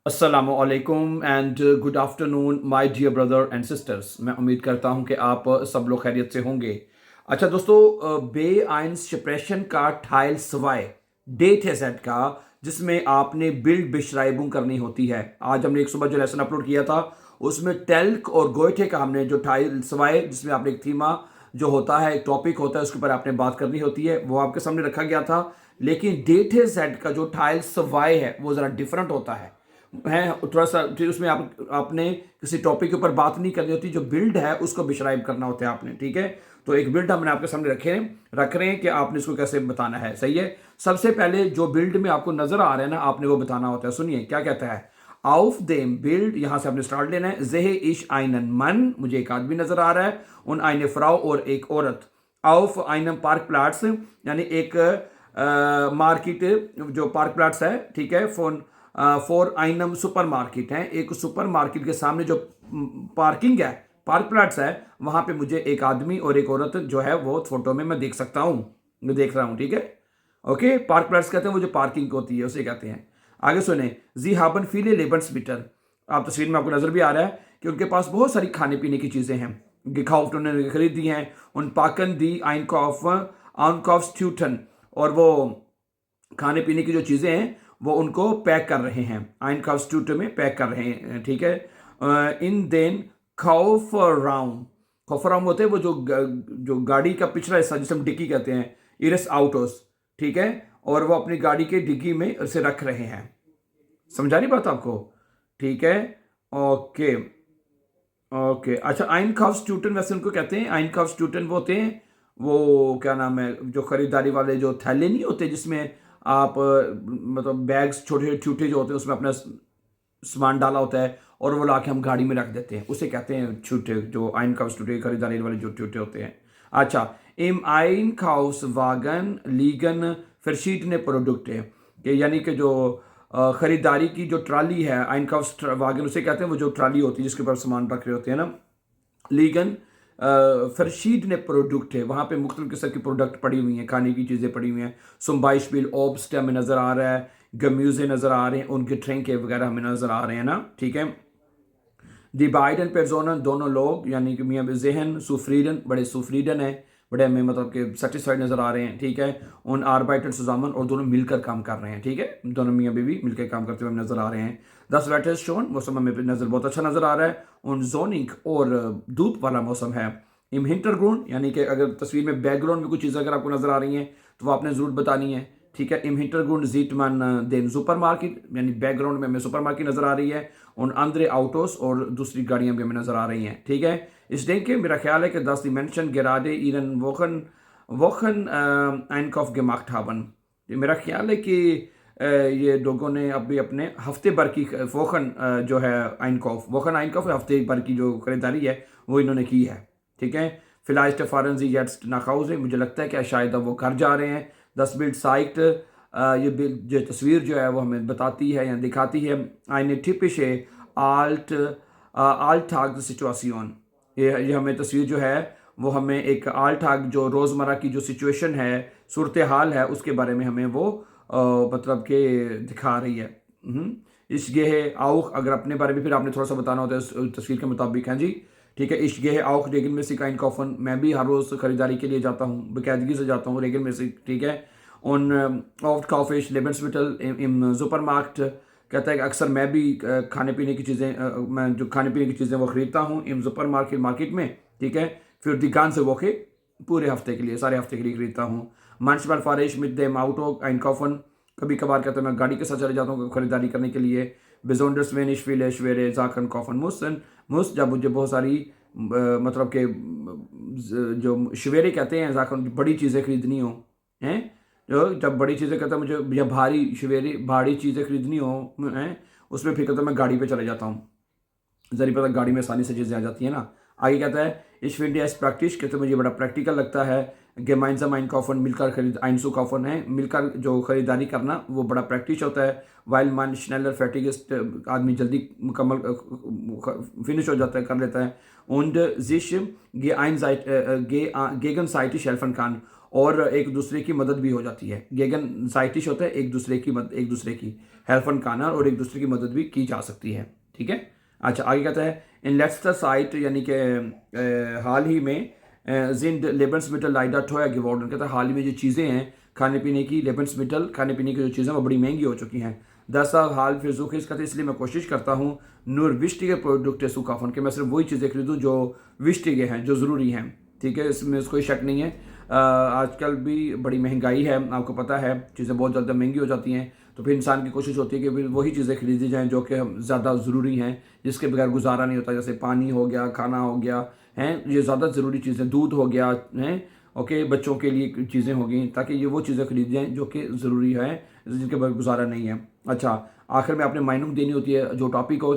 अस्सलामुअलैकुम and good afternoon my dear brother and sisters. मैं उम्मीद करता हूं कि आप सब लोग खैरियत से होंगे। अच्छा दोस्तों, बे आइंस शिप्रेशन का ठाइल सवाए डेट है सेट का, जिसमें आपने बिल्ड बिशराइबुंग करनी होती है। आज हमने एक सुबह जो लेसन अपलोड किया था उसमें टेल्क और गोइठे का हमने जो ठाइल सवाए, जिसमें आपने एक थीमा जो होता है, एक टॉपिक होता है, उसके ऊपर आपने बात करनी होती है, वो आपके सामने रखा गया था। लेकिन डेट है सेट का जो ठाइल सवाए है वो ज़रा डिफरेंट होता है थोड़ा सा। फिर उसमें आपने किसी टॉपिक के ऊपर बात नहीं करनी होती, जो बिल्ड है उसको डिस्क्राइब करना होता है आपने। ठीक है, तो एक बिल्ड हमने आपके सामने रख रहे हैं कि आपने इसको कैसे बताना है। सही है। सबसे पहले जो बिल्ड में आपको नजर आ रहा है ना, आपने वो बताना होता है। सुनिए क्या कहता है। आउफ देम बिल्ड, यहां से आपने स्टार्ट लेना है। जेहे इश आइनन मन, मुझे एक आदमी नजर आ रहा है। उन आइने फ्राउ, और एक औरत। आउफ आइनम पार्क प्लाट्स, यानी एक मार्केट जो पार्क प्लाट्स है। ठीक है। फोन फॉर आइनम सुपर मार्केट है, एक सुपर मार्केट के सामने जो पार्किंग है, पार्क प्लाट्स है, वहां पे मुझे एक आदमी और एक औरत जो है वो फोटो में मैं देख सकता हूं, मैं देख रहा हूं। ठीक है। ओके, पार्क प्लाट्स कहते हैं वो जो पार्किंग होती है उसे कहते हैं। आगे सुने। जी हाबन फीले लेबन्स बिटर, आप तस्वीर में आपको नजर भी आ रहा है कि उनके पास बहुत सारी खाने पीने की चीजें हैं। गिखाउफ्ट उन्होंने खरीदी हैं। उन पाकन दी आइनकॉफ स्ट्यूटन, और वो खाने पीने की जो चीज़ें हैं वो उनको पैक कर रहे हैं, आइन इंस्टीट्यूट में पैक कर रहे हैं। ठीक है। इन देन खौफराउम होते हैं वो जो गाड़ी का पिछला हिस्सा, जिसे हम डिक्की कहते हैं, इरस आउटोस। ठीक है। और वो अपनी गाड़ी के डिग्गी में उसे रख रहे हैं। समझा रही बात आपको? ठीक है। Okay okay. अच्छा, आइन खाफ स्टूटन वैसे उनको कहते हैं। आइन खाफ स्टूटन वो होते हैं, वो क्या नाम है, जो खरीदारी वाले जो थैले नहीं होते, जिसमें आप मतलब बैग्स छोटे छोटे जो होते हैं उसमें अपना सामान डाला होता है, और वो लाके हम गाड़ी में रख देते हैं, उसे कहते हैं छूटे, जो आइन खाउस छूटे खरीदारी वाले जो छूटे होते हैं। अच्छा, इम आइन खाउस वागन लीगन verschiedene प्रोडक्ट है, कि यानी कि जो खरीदारी की जो ट्राली है, आइन खाउस वागन उसे कहते हैं, वो जो ट्राली होती है जिसके ऊपर सामान रख रहे होते हैं ना। लीगन फरशीद ने प्रोडक्ट है, वहाँ पे मुख्तलिफ किस्म की प्रोडक्ट पड़ी हुई हैं, खाने की चीज़ें पड़ी हुई हैं। सुम्बाइशबिल ओब्स्ट हमें नज़र आ रहा है, गम्यूज़े नज़र आ रहे हैं, उनके ट्रेंके वगैरह हमें नज़र आ रहे हैं ना। ठीक है। दी बाइडन पेरजोनन, दोनों लोग यानी कि मियाँ जहन सुफ्रीडन, बड़े सुफ्रीडन है, बड़े हमें मतलब कि सेटिस्फाइड नज़र आ रहे हैं। ठीक है। उन आर्बाइटन सुजामन, और दोनों मिलकर काम कर रहे हैं। ठीक है, दोनों मियाँ बीवी मिलकर काम करते हुए नज़र आ रहे हैं। दस वेटर्स शोन, मौसम हमें नज़र बहुत अच्छा नज़र आ रहा है। उन जोनिक, और धूप वाला मौसम है। इम हिंटरग्राउंड, यानी कि अगर तस्वीर में बैकग्राउंड में कुछ चीज़ें अगर आपको नज़र आ रही हैं तो वो आपने ज़रूर बतानी है। ठीक है। इम हिंटरग्राउंड जीट मन देन सुपर मार्केट, यानी बैकग्राउंड में हमें सुपर मार्केट नज़र आ रही है। उन अंदर आउटोस, और दूसरी गाड़ियां भी हमें नजर आ रही हैं। ठीक है। इस डे के मेरा ख्याल है कि 10 डिमेंशन गिरादे ईरन वोखन वोखन आइनकॉफ gemacht haben। मेरा ख्याल है कि ये लोगों ने अभी अपने हफ्ते भर की वोखन जो है वोखन आइनकॉफ हफ्ते भर की जो खरीदारी है वो इन्होंने की है। ठीक है। फिलहाल स्टेफारनजी जेट्स नाकाउज है, मुझे लगता है कि शायद अब वो घर जा रहे हैं। 10 बिल्ड साइट, ये जो तस्वीर जो है वो हमें बताती है या दिखाती है आइने टिपिशे आल्ट आल्टाग सिचुएशन। ये हमें तस्वीर जो है वो हमें एक आल्टाग, जो रोज़मर्रा की जो सिचुएशन है, सूरत हाल है, उसके बारे में हमें वो मतलब कि दिखा रही है। इश्गे आउख, अगर अपने बारे में फिर आपने थोड़ा सा बताना होता है उस तस्वीर के मुताबिक। हैं जी। ठीक है। इश्गे आउख रेगल में से काइन कॉफन, मैं भी हर रोज़ ख़रीदारी के लिए जाता हूँ, बाकायदगी से जाता हूँ रेगल में से। ठीक है। उन ऑफ्ट काफिश लेबनस्मिटल इम सुपर मार्केट, कहता है कि अक्सर मैं भी खाने पीने की चीज़ें, मैं जो खाने पीने की चीज़ें वो ख़रीदता हूँ इम सुपर मार्केट में। ठीक है। फिर दुकान से वो के पूरे हफ्ते के लिए, सारे हफ्ते के लिए ख़रीदता हूँ। मंचबल फारिश मिद दे माउटो आइन कॉफन, कभी कभार कहता है मैं गाड़ी के साथ चले जाता हूँ खरीदारी करने के लिए। बिजोंडर्स वेनिश फिले शवेरे जाकन कॉफन मुस, जब मुझे बहुत सारी मतलब के जो शवेरे कहते हैं जाकन, बड़ी चीज़ें खरीदनी हो हैं, जो जब बड़ी चीज़ें कहता है मुझे, या भारी शवेरे भारी चीज़ें खरीदनी हो हैं, उसमें फिर कहता मैं गाड़ी पे चले जाता हूँ। जरी पता गाड़ी में आसानी से चीज़ें आ जाती है ना। आगे कहता है इस इंडिया प्रैक्टिस, कहते मुझे बड़ा प्रैक्टिकल लगता है। गेमाइंसा माइन कॉफन, मिलकर खरीद आइंसू कॉफन है, मिलकर जो खरीदारी करना वो बड़ा प्रैक्टिस होता है। वाइल मान स्नेलर फैटिगिस्ट, आदमी जल्दी मुकम्मल फिनिश हो जाता है, कर लेता है। und sich gegenseitigen शेल्फन खान, اور ایک دوسرے کی مدد بھی ہو جاتی ہے. گیگن زائٹش ہوتا ہے ایک دوسرے کی ہیلفن کانا اور ایک دوسرے کی مدد بھی کی جا سکتی ہے. ٹھیک ہے. اچھا آگے کہتا ہے ان لیٹسٹر سائٹ یعنی کہ حال ہی میں زند لیبنسمیٹل لائڈا ٹھویا گیورڈن کہتا ہے حال ہی میں جو چیزیں ہیں کھانے پینے کی لیبنسمیٹل کھانے پینے کی جو چیزیں وہ بڑی مہنگی ہو چکی ہیں. 10 سال حال فیزوک اس کہتے ہیں اس لیے میں کوشش کرتا ہوں نور وشٹیگے پروڈکٹ سوکافن کہ میں صرف وہی چیزیں خریدوں جو وشٹیگے ہیں جو ضروری ہیں. ٹھیک ہے. اس میں کوئی شک نہیں ہے. آج کل بھی بڑی مہنگائی ہے آپ کو پتہ ہے چیزیں بہت زیادہ مہنگی ہو جاتی ہیں تو پھر انسان کی کوشش ہوتی ہے کہ پھر وہی چیزیں خریدی جائیں جو کہ زیادہ ضروری ہیں جس کے بغیر گزارا نہیں ہوتا. جیسے پانی ہو گیا کھانا ہو گیا ہیں یہ زیادہ ضروری چیزیں دودھ ہو گیا ہیں اوکے بچوں کے لیے چیزیں ہو گئیں تاکہ یہ وہ چیزیں خرید جائیں جو کہ ضروری ہیں جن کے بغیر گزارا نہیں ہے. اچھا آخر میں آپ نے مائننگ دینی ہوتی ہے جو ٹاپک ہو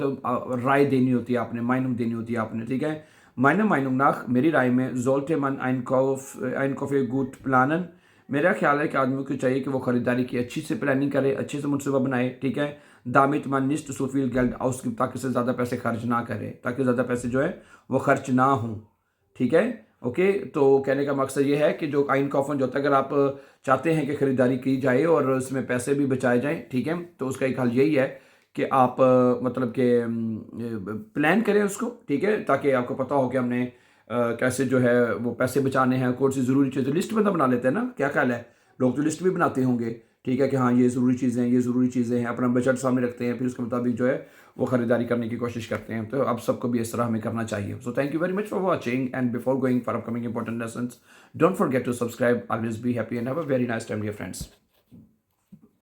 رائے دینی ہوتی ہے آپ نے مائننگ دینی ہوتی ہے آپ نے. ٹھیک ہے. meine Meinung nach میری رائے میں sollte man Einkäufe gut planen. میرا خیال ہے کہ آدمی کو چاہیے کہ وہ خریداری کی اچھی سے پلاننگ کرے اچھے سے منصوبہ بنائے. ٹھیک ہے. damit man nicht so viel Geld ausgibt تاکہ سے زیادہ پیسے خرچ نہ کرے تاکہ زیادہ پیسے جو ہے وہ خرچ نہ ہوں. ٹھیک ہے. اوکے تو کہنے کا مقصد یہ ہے کہ جو Einkaufen جو ہوتا ہے اگر آپ چاہتے ہیں کہ خریداری کی جائے اور اس میں پیسے بھی بچائے جائیں ٹھیک ہے تو اس کا ایک حل یہی ہے کہ آپ مطلب کہ پلان کریں اس کو. ٹھیک ہے. تاکہ آپ کو پتہ ہو کہ ہم نے کیسے جو ہے وہ پیسے بچانے ہیں کون سی ضروری چیزیں لسٹ بندہ بنا لیتے ہیں نا. کیا خیال ہے لوگ تو لسٹ بھی بناتے ہوں گے. ٹھیک ہے کہ ہاں یہ ضروری چیزیں ہیں اپنا بجٹ سامنے رکھتے ہیں پھر اس کے مطابق جو ہے وہ خریداری کرنے کی کوشش کرتے ہیں. تو اب سب کو بھی اس طرح ہمیں کرنا چاہیے. So thank you very much for watching and before going for upcoming important lessons don't forget to subscribe. Always be happy and have a very nice time dear friends.